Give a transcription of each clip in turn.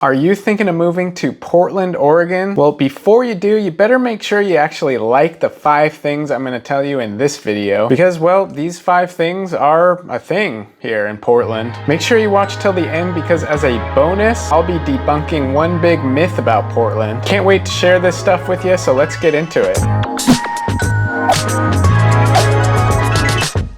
Are you thinking of moving to Portland, Oregon? Well, before you do, you better make sure you actually like the 5 things I'm going to tell you in this video because, well, these 5 things are a thing here in Portland. Make sure you watch till the end because as a bonus, I'll be debunking one big myth about Portland. Can't wait to share this stuff with you, so let's get into it.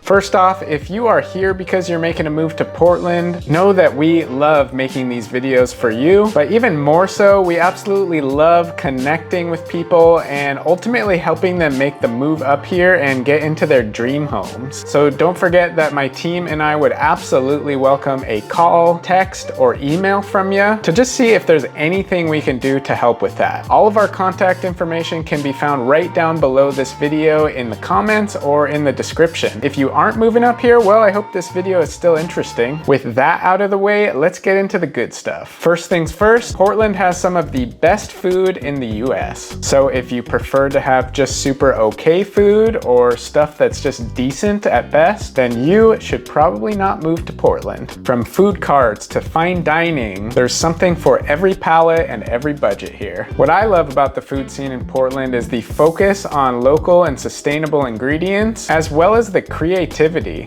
First off, if you are here because you're making a move to Portland, know that we love making these videos for you, but even more so, we absolutely love connecting with people and ultimately helping them make the move up here and get into their dream homes. So don't forget that my team and I would absolutely welcome a call, text, or email from you to just see if there's anything we can do to help with that. All of our contact information can be found right down below this video in the comments or in the description. If you aren't moving up here, well, I hope this video is still interesting. With that out of the way, let's get into the good stuff. First things first, Portland has some of the best food in the US. So if you prefer to have just super okay food or stuff that's just decent at best, then you should probably not move to Portland. From food carts to fine dining, there's something for every palate and every budget here. What I love about the food scene in Portland is the focus on local and sustainable ingredients, as well as the creativity.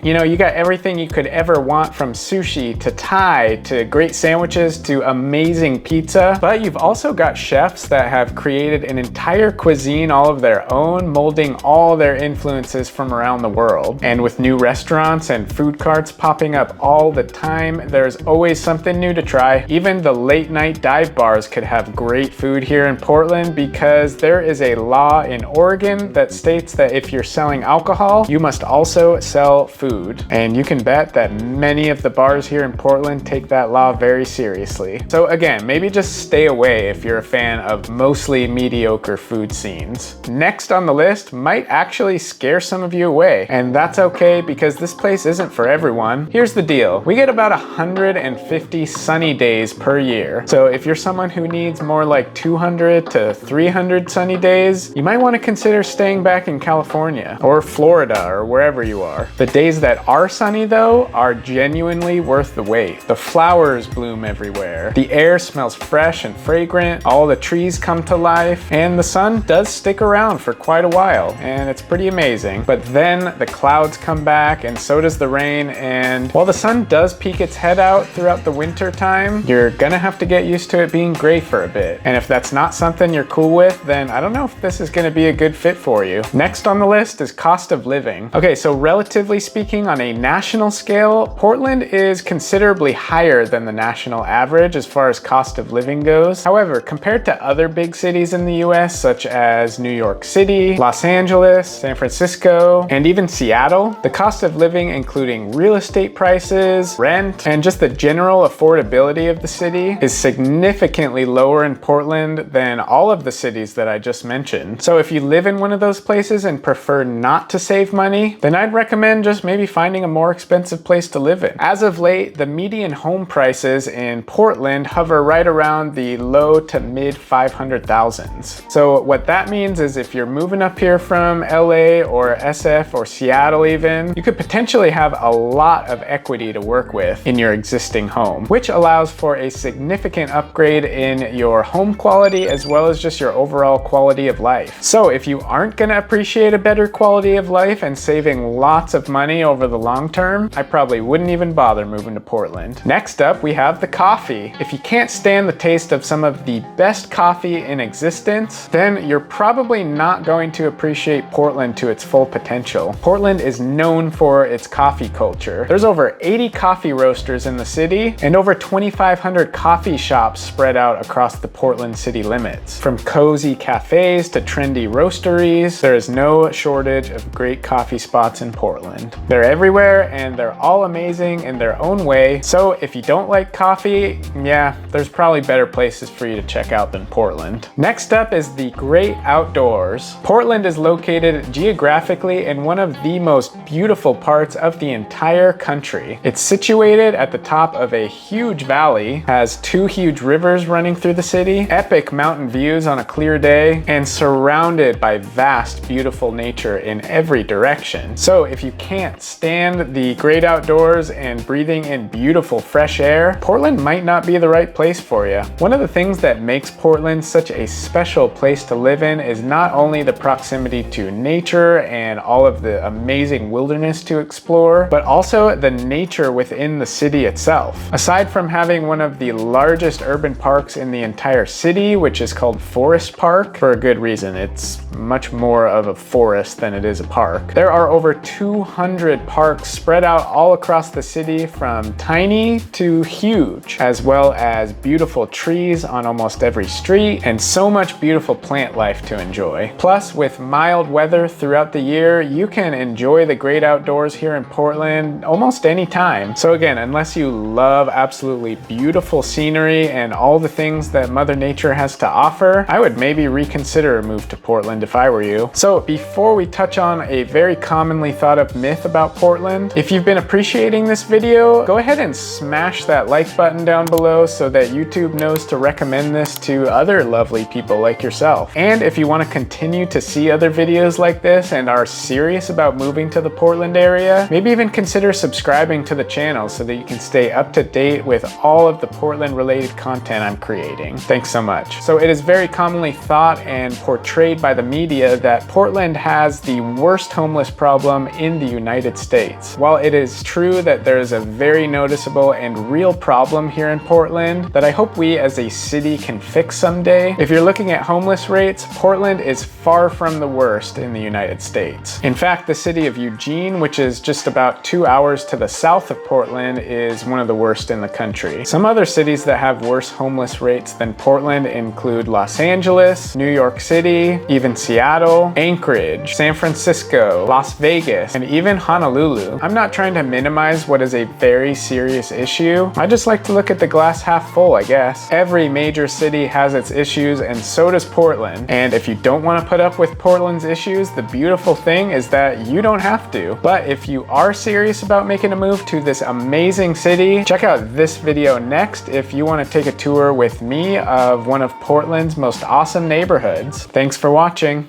You know, you got everything you could ever want, from sushi to Thai to great sandwiches to amazing pizza, but you've also got chefs that have created an entire cuisine all of their own, molding all their influences from around the world. And with new restaurants and food carts popping up all the time, there's always something new to try. Even the late night dive bars could have great food here in Portland because there is a law in Oregon that states that if you're selling alcohol, you must also sell food. And you can bet that many of the bars here in Portland take that law very seriously. So again, maybe just stay away if you're a fan of mostly mediocre food scenes. Next on the list might actually scare some of you away, and that's okay because this place isn't for everyone. Here's the deal. We get about 150 sunny days per year. So if you're someone who needs more like 200 to 300 sunny days, you might want to consider staying back in California or Florida or wherever you are. The days that are sunny though are genuinely worth the wait. The flowers bloom everywhere. The air smells fresh and fragrant. All the trees come to life, and the sun does stick around for quite a while, and it's pretty amazing. But then the clouds come back, and so does the rain, and while the sun does peek its head out throughout the winter time, you're gonna have to get used to it being gray for a bit. And if that's not something you're cool with, then I don't know if this is gonna be a good fit for you. Next on the list is cost of living. Okay, so relatively speaking, on a national scale, Portland is considerably higher than the national average as far as cost of living goes. However, compared to other big cities in the US, such as New York City, Los Angeles, San Francisco, and even Seattle, the cost of living, including real estate prices, rent, and just the general affordability of the city, is significantly lower in Portland than all of the cities that I just mentioned. So if you live in one of those places and prefer not to save money, then I'd recommend just maybe finding a more expensive place to live in. As of late, the median home prices in Portland hover right around the low to mid 500,000s. So what that means is if you're moving up here from LA or SF or Seattle even, you could potentially have a lot of equity to work with in your existing home, which allows for a significant upgrade in your home quality as well as just your overall quality of life. So if you aren't gonna appreciate a better quality of life and saving lots of money over the long term, I probably wouldn't even bother moving to Portland. Next up, we have the coffee. If you can't stand the taste of some of the best coffee in existence, then you're probably not going to appreciate Portland to its full potential. Portland is known for its coffee culture. There's over 80 coffee roasters in the city and over 2,500 coffee shops spread out across the Portland city limits. From cozy cafes to trendy roasteries, there is no shortage of great coffee spots in Portland. They're everywhere and they're all amazing in their own way. So if you don't like coffee, yeah, there's probably better places for you to check out than Portland. Next up is the great outdoors. Portland is located geographically in one of the most beautiful parts of the entire country. It's situated at the top of a huge valley, has 2 huge rivers running through the city, epic mountain views on a clear day, and surrounded by vast, beautiful nature in every direction. So if you can't stand the great outdoors and breathing in beautiful fresh air, Portland might not be the right place for you. One of the things that makes Portland such a special place to live in is not only the proximity to nature and all of the amazing wilderness to explore, but also the nature within the city itself. Aside from having one of the largest urban parks in the entire city, which is called Forest Park, for a good reason. It's much more of a forest than it is a park. There are over 200 parks spread out all across the city, from tiny to huge, as well as beautiful trees on almost every street and so much beautiful plant life to enjoy. Plus, with mild weather throughout the year, you can enjoy the great outdoors here in Portland almost any time. So again, unless you love absolutely beautiful scenery and all the things that Mother Nature has to offer, I would maybe reconsider a move to Portland if I were you. So before we touch on a very commonly thought of myth about Portland, if you've been appreciating this video, go ahead and smash that like button down below so that YouTube knows to recommend this to other lovely people like yourself. And if you want to continue to see other videos like this and are serious about moving to the Portland area, maybe even consider subscribing to the channel so that you can stay up to date with all of the Portland related content I'm creating. Thanks so much. So it is very commonly thought and portrayed by the media that Portland has the worst homeless problem in the United States. While it is true that there is a very noticeable and real problem here in Portland that I hope we as a city can fix someday, if you're looking at homeless rates, Portland is far from the worst in the United States. In fact, the city of Eugene, which is just about 2 hours to the south of Portland, is one of the worst in the country. Some other cities that have worse homeless rates than Portland include Los Angeles, New York City, even Seattle, Anchorage, San Francisco, Las Vegas, and even Honolulu. I'm not trying to minimize what is a very serious issue. I just like to look at the glass half full, I guess. Every major city has its issues, and so does Portland. And if you don't want to put up with Portland's issues, the beautiful thing is that you don't have to. But if you are serious about making a move to this amazing city, check out this video next if you want to take a tour with me of one of Portland's most awesome neighborhoods. Thanks for watching.